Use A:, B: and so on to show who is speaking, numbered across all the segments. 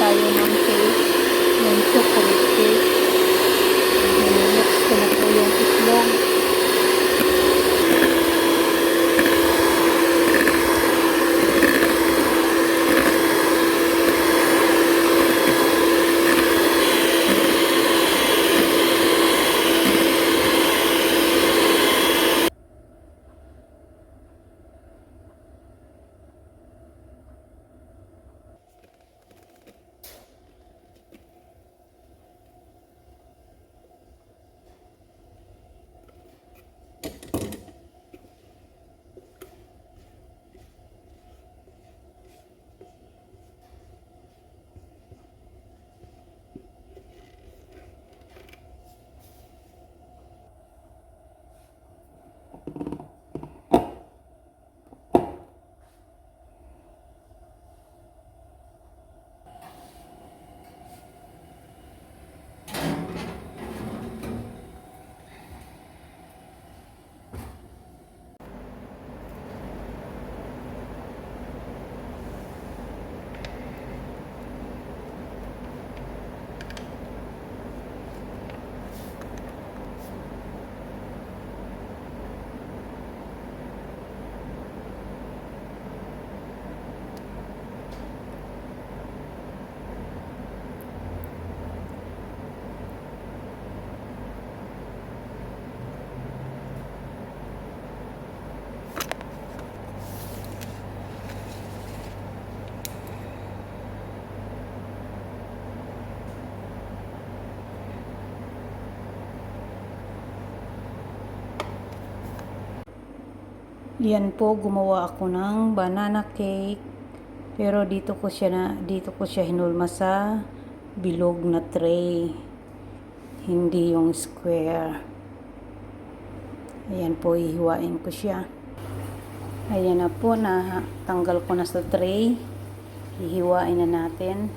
A: tayo ng cake, yung chocolate cake. Mix ko na po yung itlog. Yan po, gumawa ako ng banana cake. Pero dito ko siya hinulma sa bilog na tray. Hindi yung square. Ayan po, ihiwain ko siya. Ayan na po, tanggal ko na sa tray. Hihiwain na natin.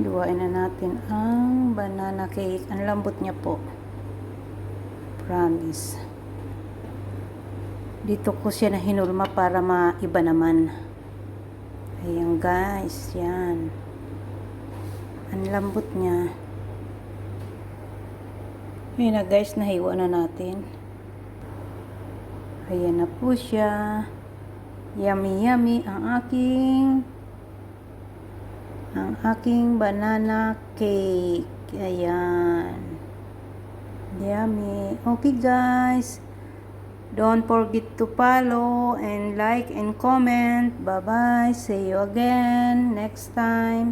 A: Hiwain na natin ang banana cake. Ang lambot niya po. Promise. Dito ko siya na hinulma para maiba naman. Ayan guys, yan. Ang lambot niya. Ayan na guys, nahiwa na natin. Ayan na po siya. Yummy yummy ang aking banana cake. Ayan. Yummy. Okay guys. Don't forget to follow and like and comment. Bye-bye. See you again next time.